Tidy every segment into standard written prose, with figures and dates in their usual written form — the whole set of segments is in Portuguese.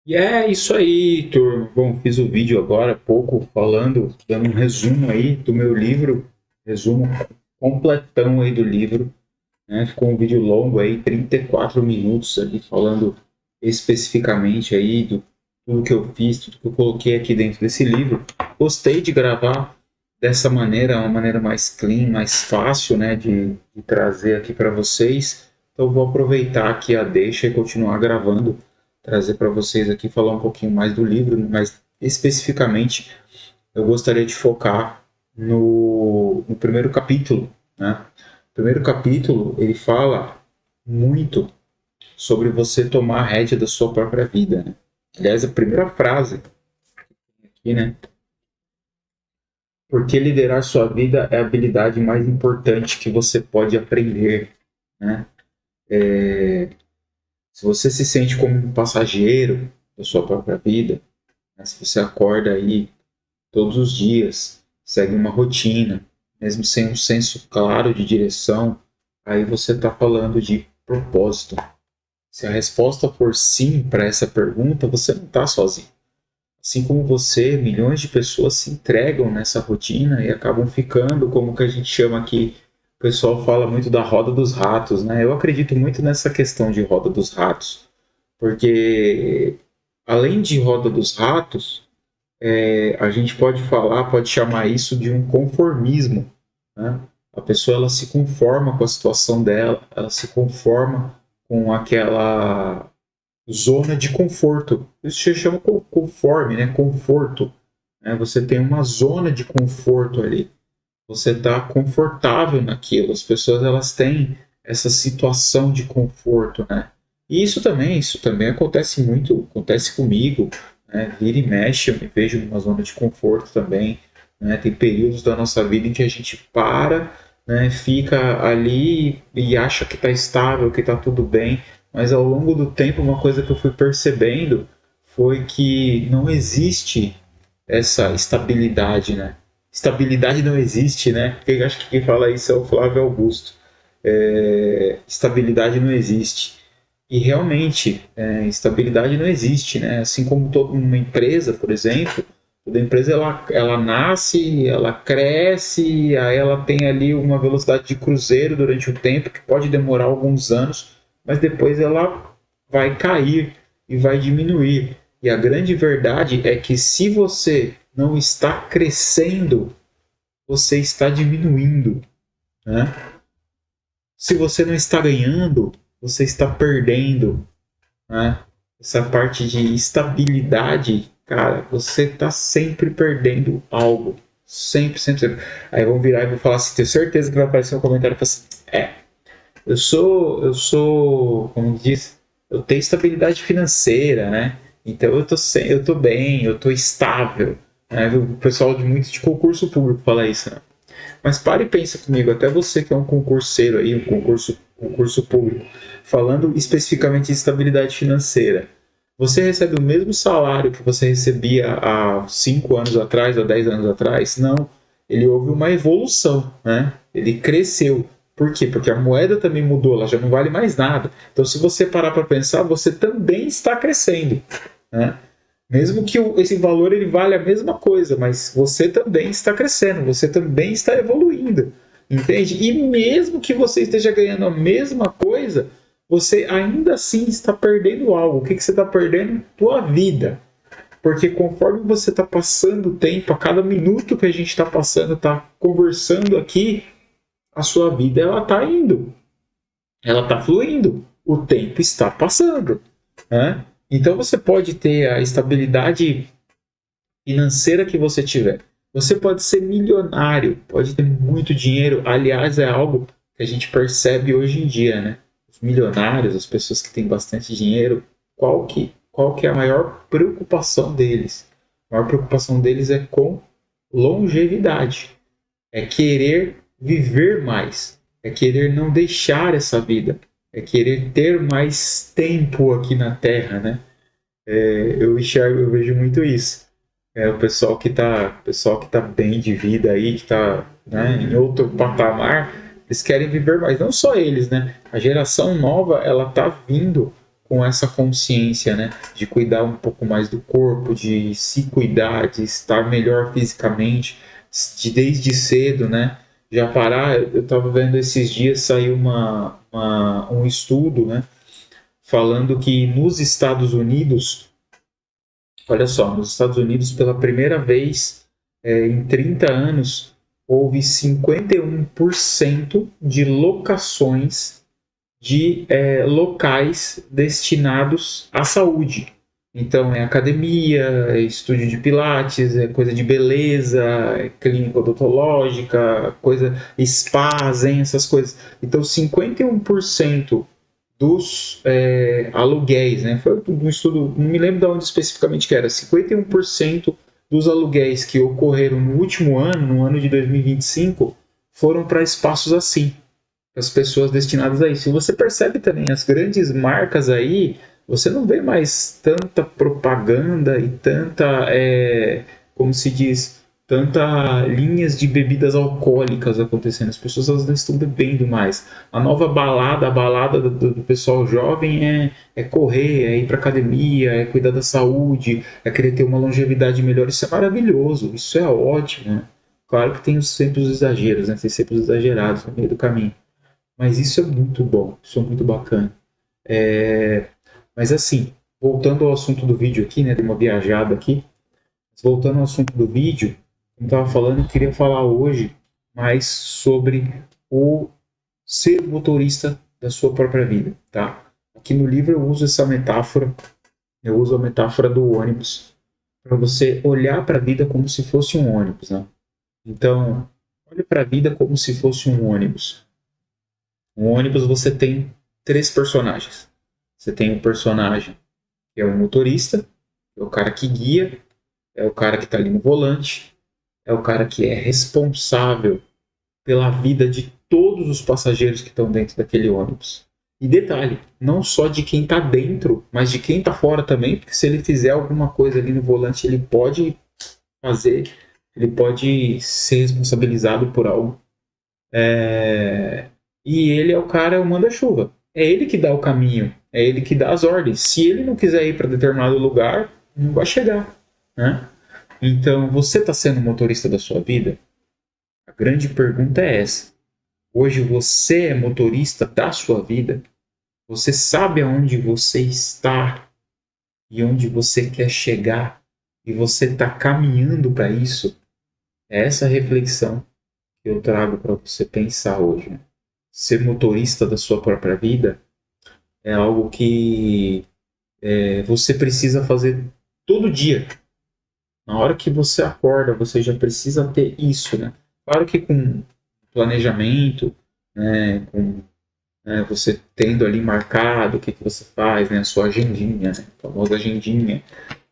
E é isso aí, turma. Bom, fiz o vídeo agora há pouco falando, dando um resumo aí do meu livro, resumo completão aí do livro, né? Ficou um vídeo longo aí, 34 minutos ali falando especificamente aí do tudo que eu fiz, tudo que eu coloquei aqui dentro desse livro. Gostei de gravar dessa maneira, uma maneira mais clean, mais fácil, né, de trazer aqui para vocês. Então vou aproveitar aqui a deixa e continuar gravando, trazer para vocês aqui falar um pouquinho mais do livro, mas especificamente eu gostaria de focar no primeiro capítulo, né? O primeiro capítulo ele fala muito sobre você tomar a rédea da sua própria vida, né? Aliás, a primeira frase aqui, né? Porque liderar sua vida é a habilidade mais importante que você pode aprender, né? Se você se sente como um passageiro da sua própria vida, né? Se você acorda aí todos os dias, segue uma rotina, mesmo sem um senso claro de direção, aí você está falando de propósito. Se a resposta for sim para essa pergunta, você não está sozinho. Assim como você, milhões de pessoas se entregam nessa rotina e acabam ficando, como que a gente chama aqui, o pessoal fala muito da roda dos ratos, né? Eu acredito muito nessa questão de roda dos ratos, porque além de roda dos ratos, a gente pode falar, pode chamar isso de um conformismo, né? A pessoa ela se conforma com a situação dela, ela se conforma com aquela zona de conforto. Isso se chama conforme, né? Conforto. Né? Você tem uma zona de conforto ali. Você está confortável naquilo. As pessoas elas têm essa situação de conforto, né? E isso também acontece muito, acontece comigo, né? Vira e mexe, eu me vejo numa zona de conforto também, né? Tem períodos da nossa vida em que a gente para, né? Fica ali e acha que está estável, que está tudo bem, mas ao longo do tempo uma coisa que eu fui percebendo foi que não existe essa estabilidade, né? Estabilidade não existe, né? Quem acho que quem fala isso é o Flávio Augusto. Estabilidade não existe. E realmente, estabilidade não existe, né? Assim como toda uma empresa, por exemplo, toda empresa ela nasce, ela cresce, aí ela tem ali uma velocidade de cruzeiro durante o tempo, que pode demorar alguns anos, mas depois ela vai cair e vai diminuir. E a grande verdade é que se você não está crescendo, você está diminuindo, né? Se você não está ganhando, você está perdendo, né? Essa parte de estabilidade, cara, você está sempre perdendo algo. Sempre, sempre, sempre. Aí vão virar e vão falar assim, tenho certeza que vai aparecer um comentário e falar assim, eu sou, como diz, eu tenho estabilidade financeira, né? Então eu tô bem, eu tô estável. Né? O pessoal de muito de concurso público fala isso, né? Mas pare e pensa comigo, até você que é um concurseiro aí, um concurso público, falando especificamente de estabilidade financeira. Você recebe o mesmo salário que você recebia há 5 anos atrás, há 10 anos atrás? Não. Ele houve uma evolução, né? Ele cresceu. Por quê? Porque a moeda também mudou, ela já não vale mais nada. Então, se você parar para pensar, você também está crescendo, né? Mesmo que esse valor ele vale a mesma coisa, mas você também está crescendo, você também está evoluindo, entende? E mesmo que você esteja ganhando a mesma coisa, você ainda assim está perdendo algo. O que você está perdendo? Tua vida. Porque conforme você está passando o tempo, a cada minuto que a gente está passando, está conversando aqui, a sua vida ela está indo, ela está fluindo, o tempo está passando, né? Então você pode ter a estabilidade financeira que você tiver. Você pode ser milionário, pode ter muito dinheiro. Aliás, é algo que a gente percebe hoje em dia, né? Os milionários, as pessoas que têm bastante dinheiro, qual que é a maior preocupação deles? A maior preocupação deles é com longevidade. É querer viver mais. É querer não deixar essa vida. É querer ter mais tempo aqui na Terra, né? Eu enxergo, eu vejo muito isso. O pessoal que tá bem de vida aí, que tá, né, em outro patamar, eles querem viver mais. Não só eles, né? A geração nova, ela tá vindo com essa consciência, né, de cuidar um pouco mais do corpo, de se cuidar, de estar melhor fisicamente, de desde cedo, né, já parar. Eu estava vendo esses dias, saiu um estudo, né, falando que nos Estados Unidos, olha só, nos Estados Unidos, pela primeira vez em 30 anos, houve 51% de locações de locais destinados à saúde. Então, é academia, é estúdio de pilates, é coisa de beleza, é clínica odontológica, coisa spa, zen, essas coisas. Então, 51% dos aluguéis, né? Foi um estudo, não me lembro de onde especificamente que era, 51% dos aluguéis que ocorreram no último ano, no ano de 2025, foram para espaços assim, as pessoas destinadas a isso. E você percebe também as grandes marcas aí, você não vê mais tanta propaganda e tanta, como se diz, tanta linhas de bebidas alcoólicas acontecendo. As pessoas elas não estão bebendo mais. A nova balada, a balada do pessoal jovem é correr, é ir para academia, é cuidar da saúde, é querer ter uma longevidade melhor. Isso é maravilhoso, isso é ótimo, né? Claro que tem sempre os exageros, né? Tem sempre os exagerados no meio do caminho. Mas isso é muito bom, isso é muito bacana. Mas assim, voltando ao assunto do vídeo aqui, né? Dei uma viajada aqui. Voltando ao assunto do vídeo, como eu estava falando, eu queria falar hoje mais sobre o ser motorista da sua própria vida, tá? Aqui no livro eu uso essa metáfora, eu uso a metáfora do ônibus, para você olhar para a vida como se fosse um ônibus, né? Então, olhe para a vida como se fosse um ônibus. No ônibus você tem três personagens. Você tem um personagem que é o motorista, é o cara que guia, é o cara que está ali no volante, é o cara que é responsável pela vida de todos os passageiros que estão dentro daquele ônibus. E detalhe, não só de quem está dentro, mas de quem está fora também, porque se ele fizer alguma coisa ali no volante, ele pode fazer, ele pode ser responsabilizado por algo. E ele é o cara, é o manda-chuva. É ele que dá o caminho, é ele que dá as ordens. Se ele não quiser ir para determinado lugar, não vai chegar, né? Então, você está sendo motorista da sua vida? A grande pergunta é essa. Hoje você é motorista da sua vida? Você sabe aonde você está e onde você quer chegar? E você está caminhando para isso? É essa reflexão que eu trago para você pensar hoje, né? Ser motorista da sua própria vida é algo que você precisa fazer todo dia. Na hora que você acorda, você já precisa ter isso, né? Claro que com planejamento, né? Com você tendo ali marcado o que você faz, né? A sua agendinha, né? A famosa agendinha,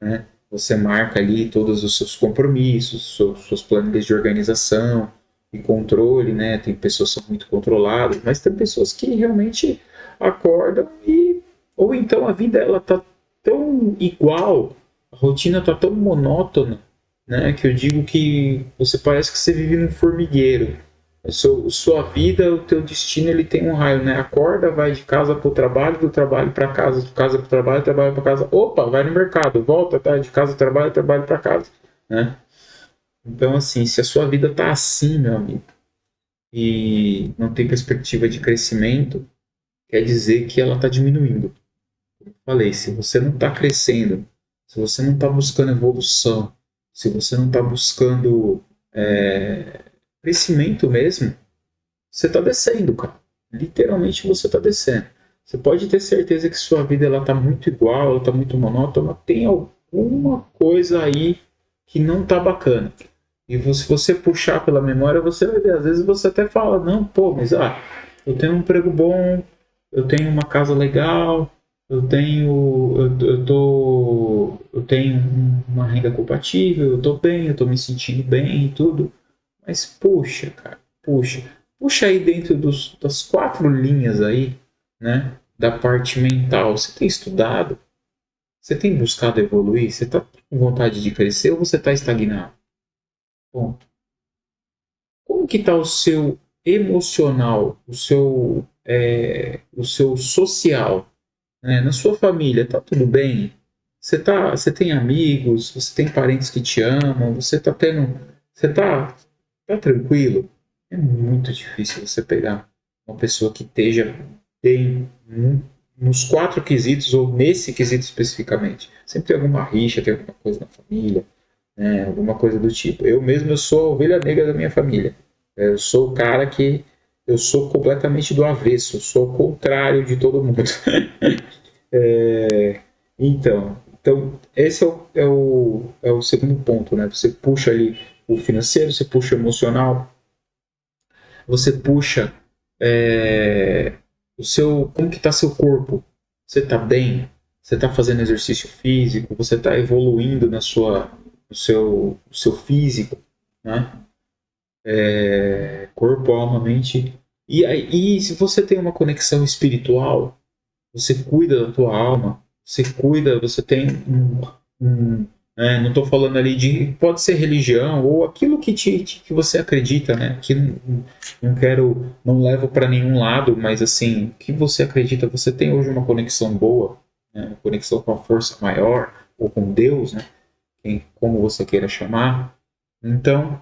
né? Você marca ali todos os seus compromissos, suas planilhas de organização e controle, né? Tem pessoas que são muito controladas, mas tem pessoas que realmente acordam e ou então a vida ela tá tão igual, a rotina tá tão monótona, né? Que eu digo que você parece que você vive num formigueiro. Sua vida, o teu destino, ele tem um raio, né? Acorda, vai de casa para o trabalho, do trabalho para casa, de casa para o trabalho, trabalho para casa. Opa, vai no mercado, volta, tá? De casa, trabalho, trabalho para casa, né? Então, assim, se a sua vida tá assim, meu amigo, e não tem perspectiva de crescimento, quer dizer que ela tá diminuindo. Como eu falei, se você não tá crescendo, se você não tá buscando evolução, se você não tá buscando crescimento mesmo, você está descendo, cara. Literalmente você está descendo. Você pode ter certeza que sua vida ela tá muito igual, ela tá muito monótona, tem alguma coisa aí que não tá bacana. E se você puxar pela memória, você vai ver. Às vezes você até fala, não, pô, mas eu tenho um emprego bom, eu tenho uma casa legal, eu tenho uma renda compatível, eu tô bem, eu tô me sentindo bem e tudo. Mas puxa, cara, puxa aí dentro das quatro linhas aí, né, da parte mental. Você tem estudado? Você tem buscado evoluir? Você está com vontade de crescer ou você está estagnado? Bom, como que está o seu emocional, o seu social, né? Na sua família, tá tudo bem? Você tem amigos, você tem parentes que te amam, você tá tranquilo? É muito difícil você pegar uma pessoa que tem nos quatro quesitos, ou nesse quesito especificamente. Sempre tem alguma rixa, tem alguma coisa na família, né? Alguma coisa do tipo. Eu sou a ovelha negra da minha família. Eu sou o cara que eu sou completamente do avesso, eu sou o contrário de todo mundo. Então, esse é o segundo ponto, né? Você puxa ali o financeiro, você puxa o emocional, você puxa é, como que está seu corpo? Você está bem? Você está fazendo exercício físico? Você está evoluindo no seu físico, né? Corpo, alma, mente. E se você tem uma conexão espiritual, você cuida da tua alma, você cuida, você tem não estou falando ali de, pode ser religião ou aquilo que você acredita, né? Que não levo para nenhum lado, mas assim, o que você acredita, você tem hoje uma conexão boa, né? Uma conexão com a força maior ou com Deus, né? Como você queira chamar. Então,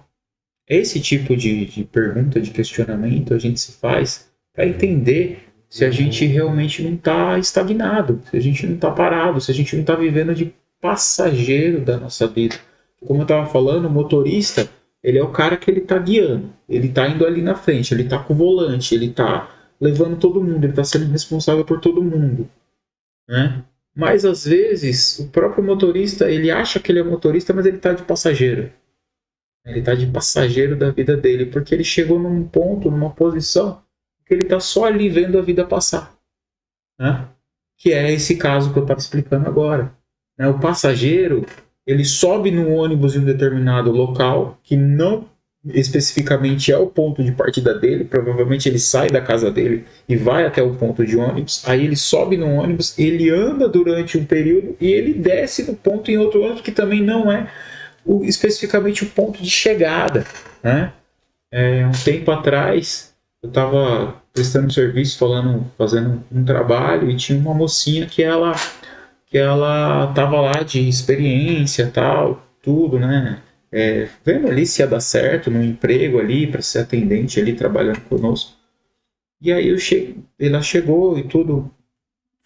esse tipo de pergunta, de questionamento, a gente se faz para entender se a gente realmente não está estagnado, se a gente não está parado, se a gente não está vivendo de passageiro da nossa vida. Como eu estava falando, o motorista, ele é o cara que ele está guiando, ele está indo ali na frente, ele está com o volante, ele está levando todo mundo, ele está sendo responsável por todo mundo, né? Mas às vezes o próprio motorista, ele acha que ele é motorista, mas ele está de passageiro. Ele está de passageiro da vida dele, porque ele chegou num ponto, numa posição, que ele está só ali vendo a vida passar, né? Que é esse caso que eu estava explicando agora, né? O passageiro, ele sobe no ônibus em um determinado local, que não especificamente é o ponto de partida dele, provavelmente ele sai da casa dele e vai até o ponto de ônibus, aí ele sobe no ônibus, ele anda durante um período e ele desce no ponto em outro ônibus que também não é especificamente o ponto de chegada, né? Um tempo atrás eu estava prestando serviço, fazendo um trabalho e tinha uma mocinha que ela estava lá de experiência, tal, tudo, né? Vendo ali se ia dar certo no emprego ali para ser atendente ali trabalhando conosco. E aí ela chegou e tudo.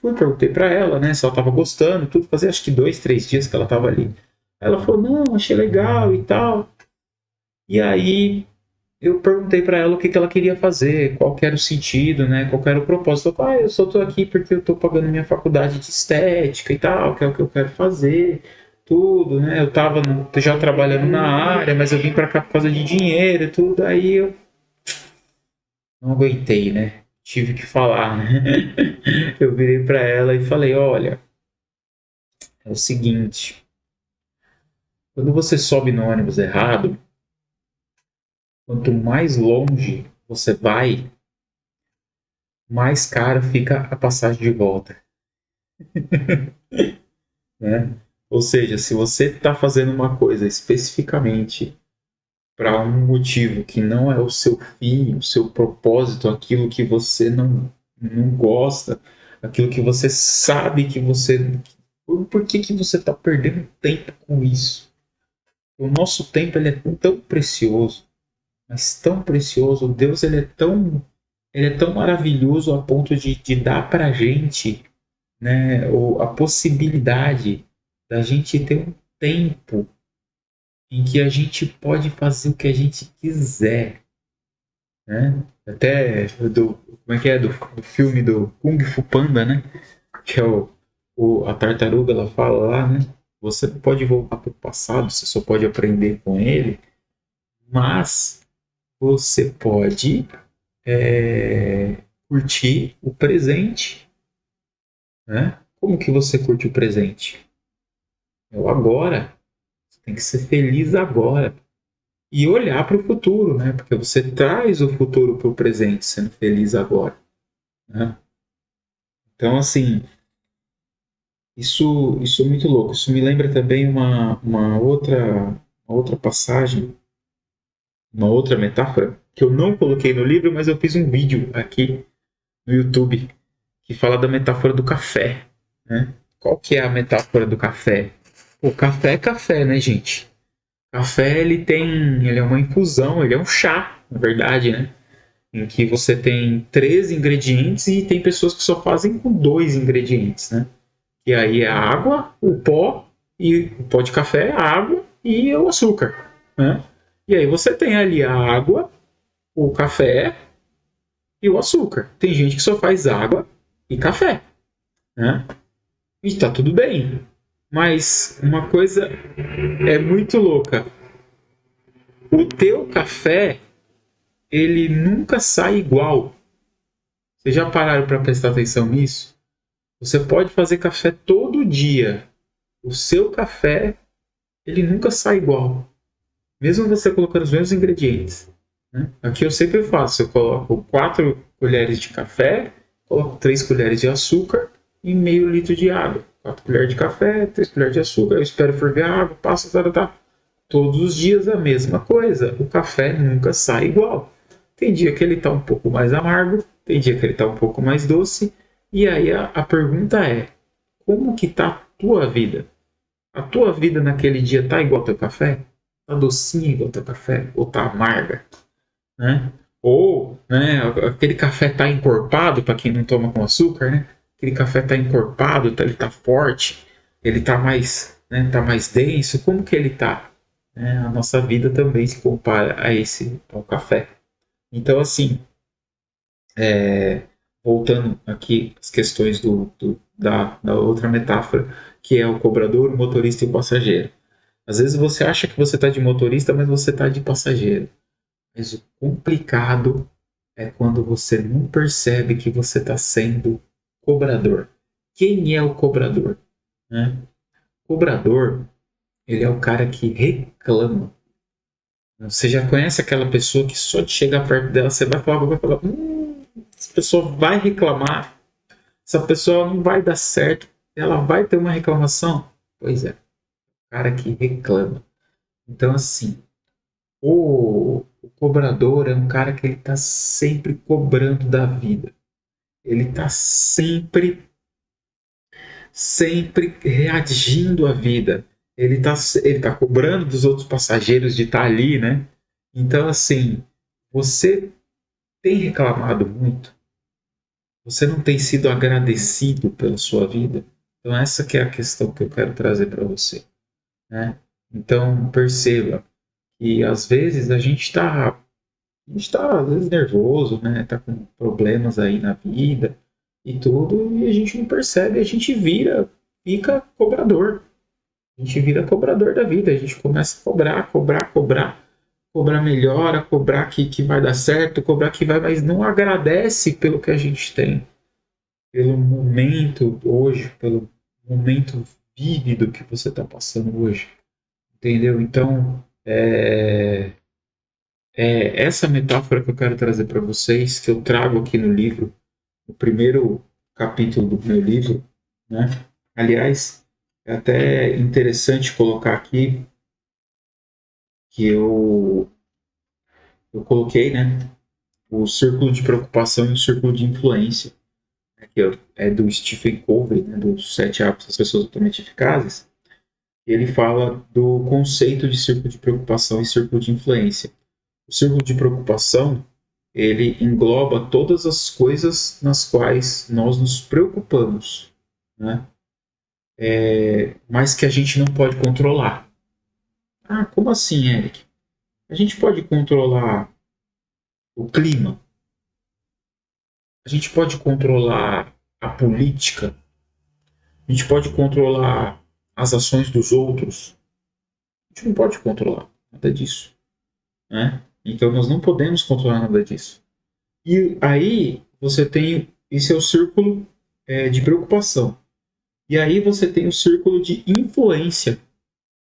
Perguntei para ela, né, se ela estava gostando, tudo. Fazia acho que 2, 3 dias que ela estava ali. Ela falou, não, achei legal e tal. E aí eu perguntei para ela o que ela queria fazer, qual que era o sentido, né? Qual que era o propósito. Eu falei, eu só tô aqui porque eu tô pagando minha faculdade de estética e tal, que é o que eu quero fazer, tudo, né? Eu tava já trabalhando na área, mas eu vim para cá por causa de dinheiro e tudo. Aí eu não aguentei, né? Tive que falar, né? Eu virei para ela e falei, olha, é o seguinte, quando você sobe no ônibus errado, quanto mais longe você vai, mais cara fica a passagem de volta, né? Ou seja, se você está fazendo uma coisa especificamente para um motivo que não é o seu fim, o seu propósito, aquilo que você não gosta, aquilo que você sabe que você... Por que você está perdendo tempo com isso? O nosso tempo ele é tão precioso, mas tão precioso. Deus ele é tão maravilhoso a ponto de dar para a gente, né, a possibilidade da gente ter um tempo em que a gente pode fazer o que a gente quiser, né? Até como é que é do filme do Kung Fu Panda, né? Que é a tartaruga, ela fala lá, né? Você não pode voltar para o passado, você só pode aprender com ele, mas você pode curtir o presente, né? Como que você curte o presente? É o agora. Você tem que ser feliz agora. E olhar para o futuro, né? Porque você traz o futuro para o presente, sendo feliz agora, né? Então, assim, isso é muito louco. Isso me lembra também uma outra passagem, uma outra metáfora, que eu não coloquei no livro, mas eu fiz um vídeo aqui no YouTube que fala da metáfora do café. né? Qual que é a metáfora do café? O café é café, né, gente? Café, ele é uma infusão, ele é um chá, na verdade, né? Em que você tem 3 ingredientes e tem pessoas que só fazem com 2 ingredientes, né? E aí é a água, o pó de café, a água e o açúcar, né? E aí você tem ali a água, o café e o açúcar. Tem gente que só faz água e café, né? E tá tudo bem. Mas uma coisa é muito louca. O teu café, ele nunca sai igual. Vocês já pararam para prestar atenção nisso? Você pode fazer café todo dia. O seu café, ele nunca sai igual. Mesmo você colocando os mesmos ingredientes, né? Aqui eu sempre faço. Eu coloco 4 colheres de café, coloco 3 colheres de açúcar e meio litro de água. 4 colheres de café, 3 colheres de açúcar. Eu espero ferver a água, passo, tá. Todos os dias a mesma coisa. O café nunca sai igual. Tem dia que ele está um pouco mais amargo, tem dia que ele está um pouco mais doce. E aí a pergunta é: como que tá a tua vida? A tua vida naquele dia tá igual ao teu café? Tá docinha igual ao teu café? Ou tá amarga? Né? Ou, né, aquele café tá encorpado, para quem não toma com açúcar, né? Aquele café tá encorpado, ele tá forte, ele tá mais, né, tá mais denso. Como que ele tá? Né? A nossa vida também se compara a esse ao café. Então, assim, voltando aqui às questões da outra metáfora, que é o cobrador, o motorista e o passageiro. Às vezes você acha que você está de motorista, mas você está de passageiro. Mas o complicado é quando você não percebe que você está sendo cobrador. Quem é o cobrador? Né? O cobrador, ele é o cara que reclama. Você já conhece aquela pessoa que só de chegar perto dela, você vai falar, essa pessoa vai reclamar, essa pessoa não vai dar certo, ela vai ter uma reclamação? Pois é, o cara que reclama. Então, assim, o cobrador é um cara que ele está sempre cobrando da vida. Ele está sempre reagindo à vida. Ele tá cobrando dos outros passageiros de estar ali, né? Então, assim, você tem reclamado muito? Você não tem sido agradecido pela sua vida? Então essa que é a questão que eu quero trazer para você, né? Então perceba que às vezes a gente está às vezes nervoso, né? Tá com problemas aí na vida e tudo e a gente não percebe, a gente fica cobrador. A gente vira cobrador da vida, a gente começa a cobrar melhora, cobrar que vai dar certo, cobrar que vai, mas não agradece pelo que a gente tem, pelo momento hoje, pelo momento vívido que você está passando hoje, entendeu? Então, essa metáfora que eu quero trazer para vocês, que eu trago aqui no livro, no primeiro capítulo do meu livro, né? Aliás, é até interessante colocar aqui que eu coloquei, né, o círculo de preocupação e o círculo de influência, né, que é do Stephen Covey, né, dos 7 hábitos das pessoas altamente eficazes. Ele fala do conceito de círculo de preocupação e círculo de influência. O círculo de preocupação, ele engloba todas as coisas nas quais nós nos preocupamos, né? Mas que a gente não pode controlar. Ah, como assim, Eric? A gente pode controlar o clima, a gente pode controlar a política, a gente pode controlar as ações dos outros. A gente não pode controlar nada disso, né? Então nós não podemos controlar nada disso. E aí você tem esse é o círculo de preocupação. E aí você tem o círculo de influência,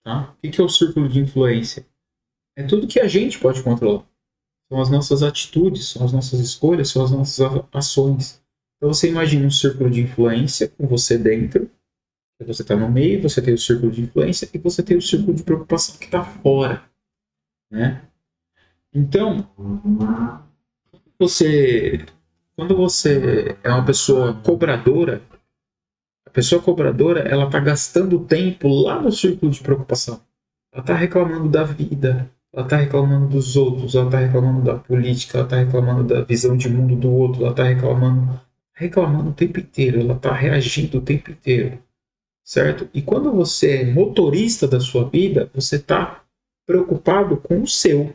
tá? O que é o círculo de influência? É tudo que a gente pode controlar. São as nossas atitudes, são as nossas escolhas, são as nossas ações. Então você imagina um círculo de influência com você dentro, você está no meio, você tem o círculo de influência e você tem o círculo de preocupação que está fora, né? Então, você, quando você é uma pessoa cobradora, a pessoa cobradora, ela está gastando tempo lá no círculo de preocupação. Ela está reclamando da vida, ela está reclamando dos outros, ela está reclamando da política, ela está reclamando da visão de mundo do outro, ela está reclamando o tempo inteiro, ela está reagindo o tempo inteiro, certo? E quando você é motorista da sua vida, você está preocupado com o seu.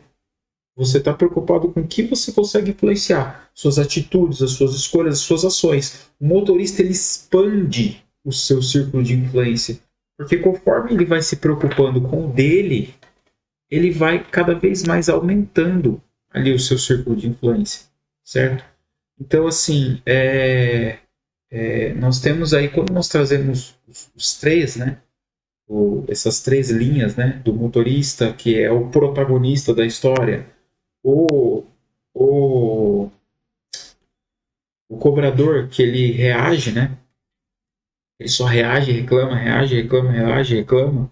Você está preocupado com o que você consegue influenciar, suas atitudes, as suas escolhas, as suas ações. O motorista ele expande o seu círculo de influência, porque conforme ele vai se preocupando com o dele, ele vai cada vez mais aumentando ali o seu círculo de influência, certo? Então, assim, nós temos aí, quando nós trazemos os três, né? Essas três linhas, né? Do motorista, que é o protagonista da história, o, o, o cobrador, que ele reage, né? Ele só reage, reclama, reage, reclama, reage, reclama.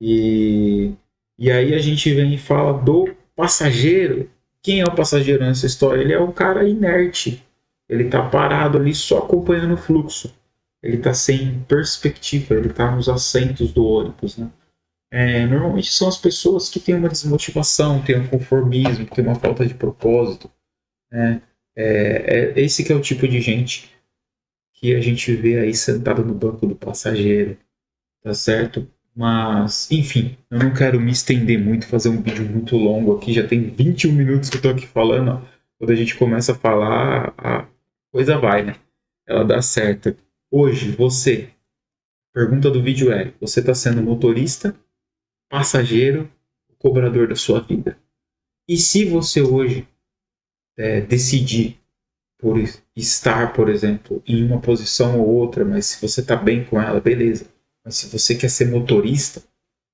E aí a gente vem e fala do passageiro. Quem é o passageiro nessa história? Ele é um cara inerte. Ele está parado ali só acompanhando o fluxo. Ele está sem perspectiva, ele está nos assentos do ônibus, né? Normalmente são as pessoas que têm uma desmotivação, têm um conformismo, têm uma falta de propósito, né? Esse que é o tipo de gente que a gente vê aí sentado no banco do passageiro, tá certo? Mas, enfim, eu não quero me estender muito, fazer um vídeo muito longo aqui, já tem 21 minutos que eu tô aqui falando, ó. Quando a gente começa a falar, a coisa vai, né? Ela dá certo. Hoje, você, pergunta do vídeo é, você está sendo motorista, passageiro, cobrador da sua vida? E se você hoje decidir por estar, por exemplo, em uma posição ou outra, mas se você está bem com ela, beleza. Mas se você quer ser motorista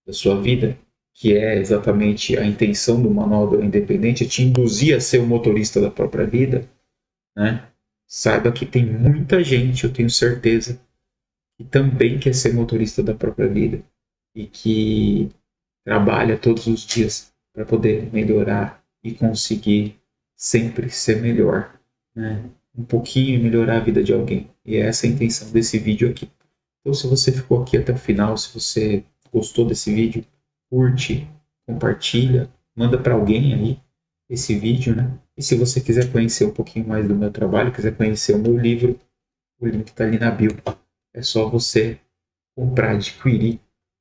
da sua vida, que é exatamente a intenção do Manual do Independente, é te induzir a ser o motorista da própria vida, né? Saiba que tem muita gente, eu tenho certeza, que também quer ser motorista da própria vida e que trabalha todos os dias para poder melhorar e conseguir sempre ser melhor, né? Um pouquinho melhorar a vida de alguém. E é essa a intenção desse vídeo aqui. Então, se você ficou aqui até o final, se você gostou desse vídeo, curte, compartilha, manda para alguém aí esse vídeo, né? E se você quiser conhecer um pouquinho mais do meu trabalho, quiser conhecer o meu livro, o link está ali na bio. É só você comprar, adquirir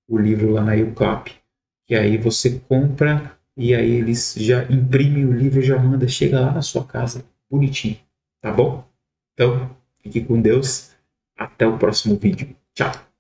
o livro lá na UCAP, que aí você compra e aí eles já imprimem o livro, já manda, chega lá na sua casa, bonitinho, tá bom? Então, fique com Deus, até o próximo vídeo. Tchau!